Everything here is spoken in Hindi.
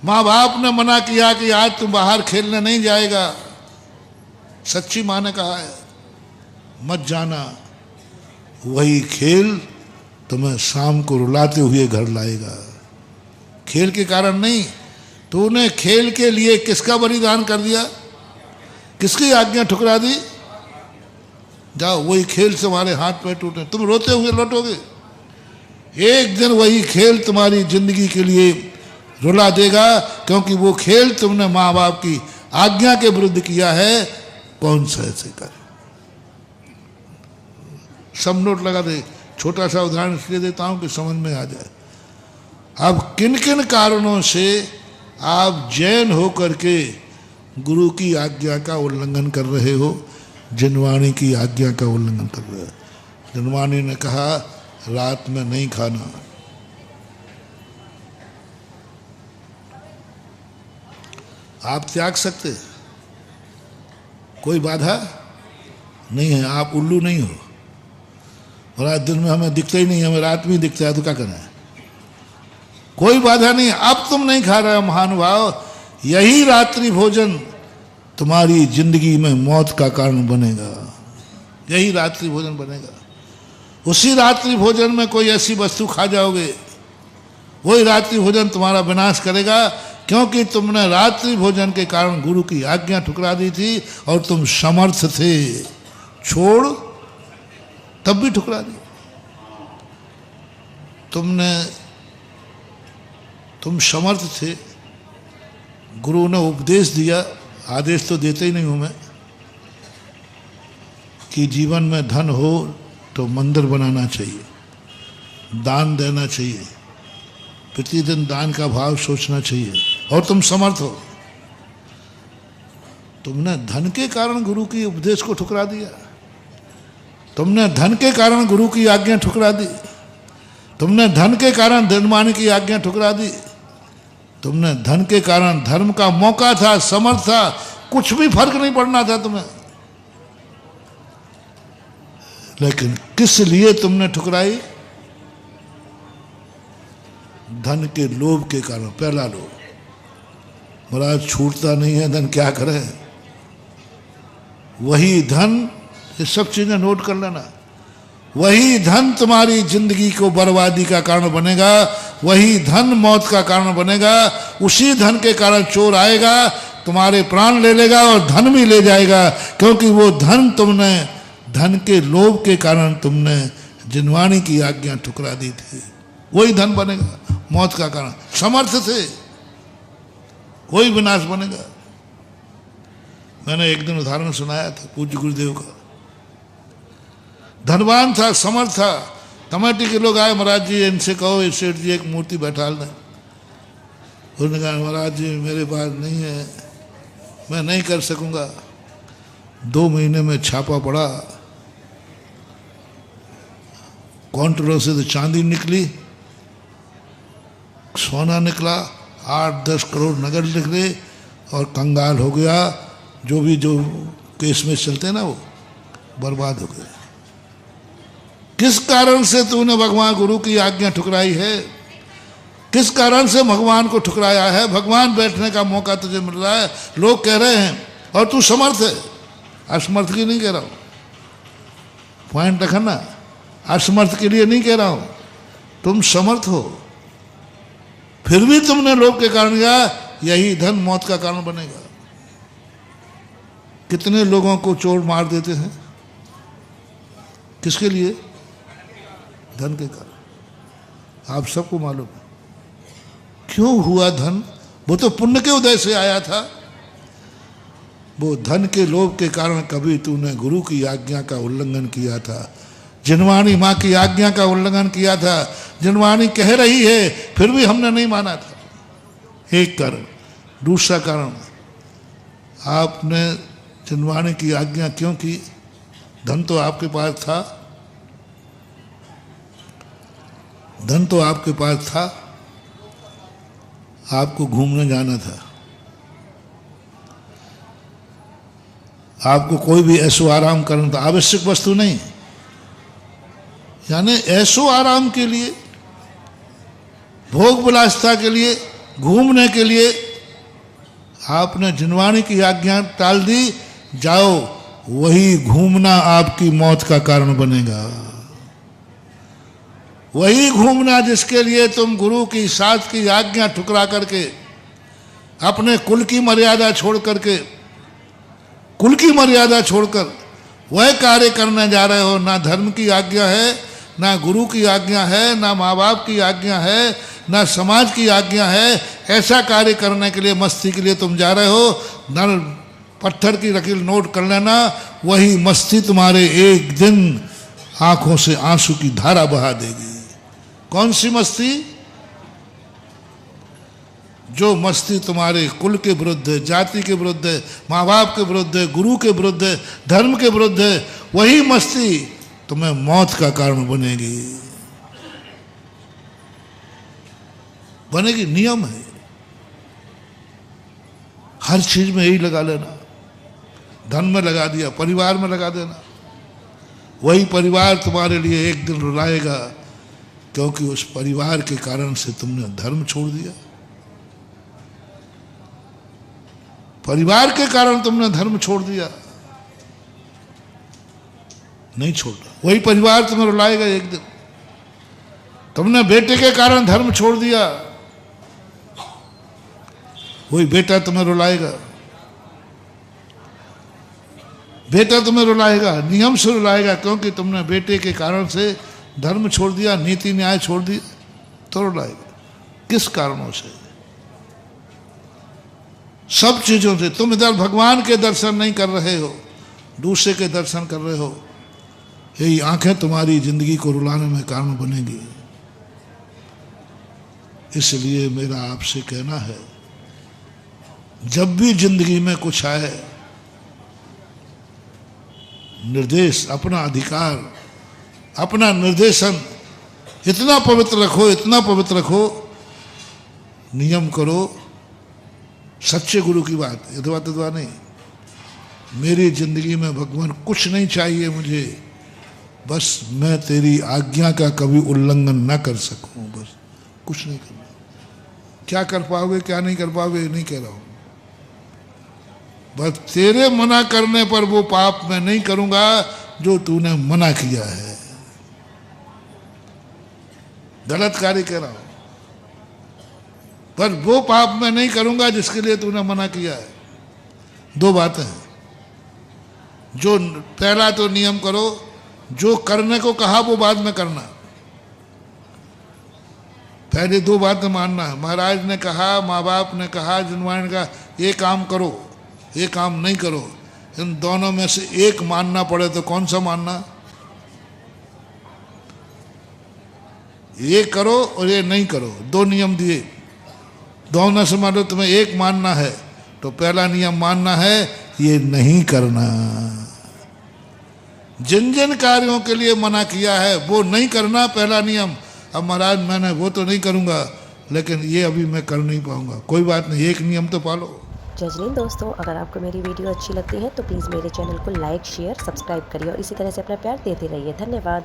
माँ बाप ने मना किया कि आज तुम बाहर खेलने नहीं जाएगा, सच्ची माँ ने कहा है मत जाना, वही खेल तुम्हें शाम को रुलाते हुए घर लाएगा। खेल के कारण नहीं, तूने खेल के लिए किसका बलिदान कर दिया, किसकी आज्ञा ठुकरा दी। जाओ, वही खेल से तुम्हारे हाथ पैर टूटे, तुम रोते हुए लौटोगे। एक दिन वही खेल तुम्हारी जिंदगी के लिए रुला देगा, क्योंकि वो खेल तुमने माँ बाप की आज्ञा के विरुद्ध किया है। कौन सा ऐसे कर, सब नोट लगा दे। छोटा सा उदाहरण इसलिए देता हूं कि समझ में आ जाए। अब किन किन कारणों से आप जैन होकर के गुरु की आज्ञा का उल्लंघन कर रहे हो, जिनवाणी की आज्ञा का उल्लंघन कर रहे हो। जिनवाणी ने कहा रात में नहीं खाना, आप त्याग सकते, कोई बाधा नहीं है, आप उल्लू नहीं हो। और आज दिन में हमें दिखता ही नहीं, हमें रात में दिखता है, तो क्या करना है, कोई बाधा नहीं। अब तुम नहीं खा रहे हो महानुभाव, यही रात्रि भोजन तुम्हारी जिंदगी में मौत का कारण बनेगा, यही रात्रि भोजन बनेगा। उसी रात्रि भोजन में कोई ऐसी वस्तु खा जाओगे, वही रात्रि भोजन तुम्हारा विनाश करेगा, क्योंकि तुमने रात्रि भोजन के कारण गुरु की आज्ञा ठुकरा दी थी और तुम समर्थ थे, छोड़ तब भी ठुकरा दी। तुम समर्थ थे, गुरु ने उपदेश दिया, आदेश तो देते ही नहीं हूं मैं, कि जीवन में धन हो तो मंदिर बनाना चाहिए, दान देना चाहिए, प्रतिदिन दान का भाव सोचना चाहिए, और तुम समर्थ हो। तुमने धन के कारण गुरु की उपदेश को ठुकरा दिया, तुमने धन के कारण गुरु की आज्ञा ठुकरा दी, तुमने धन के कारण धनवाणी की आज्ञा ठुकरा दी, तुमने धन के कारण धर्म का मौका था, समर्थ था, कुछ भी फर्क नहीं पड़ना था तुम्हें, लेकिन किस लिए तुमने ठुकराई, धन के लोभ के कारण। पहला लोभ, महाराज छूटता नहीं है धन, क्या करें, वही धन, ये सब चीजें नोट कर लेना, वही धन तुम्हारी जिंदगी को बर्बादी का कारण बनेगा, वही धन मौत का कारण बनेगा। उसी धन के कारण चोर आएगा, तुम्हारे प्राण ले लेगा और धन भी ले जाएगा, क्योंकि वो धन तुमने, धन के लोभ के कारण तुमने जिनवाणी की आज्ञा ठुकरा दी थी, वही धन बनेगा मौत का कारण। समर्थ थे, वही विनाश बनेगा। मैंने एक दिन उदाहरण सुनाया था पूज्य गुरुदेव का, धनवान था, समर्थ था, कमेटी के लोग आए, महाराज जी इनसे कहो इस सेठ जी एक मूर्ति बैठा लें। उन्होंने कहा महाराज जी मेरे पास नहीं है, मैं नहीं कर सकूंगा। 2 महीने में छापा पड़ा, काउंटरों से तो चांदी निकली, सोना निकला, 8-10 करोड़ नगद निकले, और कंगाल हो गया। जो केस में चलते हैं ना, वो बर्बाद हो गया। किस कारण से तूने भगवान गुरु की आज्ञा ठुकराई है, किस कारण से भगवान को ठुकराया है। भगवान बैठने का मौका तुझे मिल रहा है, लोग कह रहे हैं, और तू समर्थ है। असमर्थ की नहीं कह रहा हूं, पॉइंट रखना, असमर्थ के लिए नहीं कह रहा हूं, तुम समर्थ हो, फिर भी तुमने लोभ के कारण किया, यही धन मौत का कारण बनेगा। कितने लोगों को चोर मार देते हैं, किसके लिए, धन के कारण। आप सबको मालूम है क्यों हुआ धन, वो तो पुण्य के उदय से आया था। वो धन के लोभ के कारण कभी तूने गुरु की आज्ञा का उल्लंघन किया था, जिनवाणी माँ की आज्ञा का उल्लंघन किया था। जिनवाणी कह रही है फिर भी हमने नहीं माना था, एक कारण। दूसरा कारण, आपने जिनवाणी की आज्ञा क्यों की, धन तो आपके पास था, धन तो आपके पास था, आपको घूमने जाना था, आपको कोई भी ऐशो आराम करना था, आवश्यक वस्तु नहीं, यानी ऐशो आराम के लिए, भोग विलासिता के लिए घूमने के लिए आपने जिनवाणी की आज्ञा टाल दी, जाओ, वही घूमना आपकी मौत का कारण बनेगा। वही घूमना जिसके लिए तुम गुरु की साथ की आज्ञा ठुकरा करके, अपने कुल की मर्यादा छोड़ करके, कुल की मर्यादा छोड़कर वह कार्य करने जा रहे हो। ना धर्म की आज्ञा है, ना गुरु की आज्ञा है, ना माँ बाप की आज्ञा है, ना समाज की आज्ञा है। ऐसा कार्य करने के लिए, मस्ती के लिए तुम जा रहे हो। नर पत्थर की लकीर नोट कर लेना, वही मस्ती तुम्हारे एक दिन आंखों से आंसू की धारा बहा देगी। कौन सी मस्ती? जो मस्ती तुम्हारे कुल के विरुद्ध है, जाति के विरुद्ध है, माँ बाप के विरुद्ध है, गुरु के विरुद्ध है, धर्म के विरुद्ध है, वही मस्ती तुम्हें मौत का कारण बनेगी। बनेगी, नियम है। हर चीज में यही लगा लेना। धन में लगा दिया, परिवार में लगा देना। वही परिवार तुम्हारे लिए एक दिन रुलाएगा, क्योंकि उस परिवार के कारण से तुमने धर्म छोड़ दिया। परिवार के कारण तुमने धर्म छोड़ दिया, नहीं छोड़ा। वही परिवार तुम्हें रुलाएगा एक दिन। तुमने बेटे के कारण धर्म छोड़ दिया, वही बेटा तुम्हें रुलाएगा। बेटा तुम्हें रुलाएगा, नियम से रुलाएगा, क्योंकि तुमने बेटे के कारण से धर्म छोड़ दिया, नीति न्याय छोड़ दिया, तो रुलाएगा। किस कारणों से? सब चीजों से। तुम इधर भगवान के दर्शन नहीं कर रहे हो, दूसरे के दर्शन कर रहे हो। यही आंखें तुम्हारी जिंदगी को रुलाने में कारण बनेगी। इसलिए मेरा आपसे कहना है, जब भी जिंदगी में कुछ आए, निर्देश, अपना अधिकार, अपना निर्देशन इतना पवित्र रखो, इतना पवित्र रखो, नियम करो। सच्चे गुरु की बात, यथवा नहीं। मेरी जिंदगी में भगवान कुछ नहीं चाहिए मुझे, बस मैं तेरी आज्ञा का कभी उल्लंघन न कर सकूं, बस कुछ नहीं करना। क्या कर पाओगे, क्या नहीं कर पाओगे, नहीं कह रहा हूं। बस तेरे मना करने पर वो पाप मैं नहीं करूंगा जो तूने मना किया है। गलत कार्य कह रहा हूं, पर वो पाप मैं नहीं करूंगा जिसके लिए तूने मना किया है। दो बातें हैं। जो पहला तो नियम करो, जो करने को कहा वो बाद में करना। पहले दो बातें मानना है। महाराज ने कहा, माँ बाप ने कहा, जिनवाणी ने कहा, ये काम करो, ये काम नहीं करो। इन दोनों में से एक मानना पड़े तो कौन सा मानना? ये करो और ये नहीं करो, दो नियम दिए। दोनों से मान लो तुम्हें एक मानना है, तो पहला नियम मानना है ये नहीं करना। जिन जिन कार्यों के लिए मना किया है वो नहीं करना, पहला नियम। अब महाराज मैंने वो तो नहीं करूँगा, लेकिन ये अभी मैं कर नहीं पाऊंगा, कोई बात नहीं, एक नियम तो पालो। जय हिंद दोस्तों, अगर आपको मेरी वीडियो अच्छी लगती है तो प्लीज़ मेरे चैनल को लाइक, शेयर, सब्सक्राइब करिए और इसी तरह से अपना प्यार देते रहिए। धन्यवाद।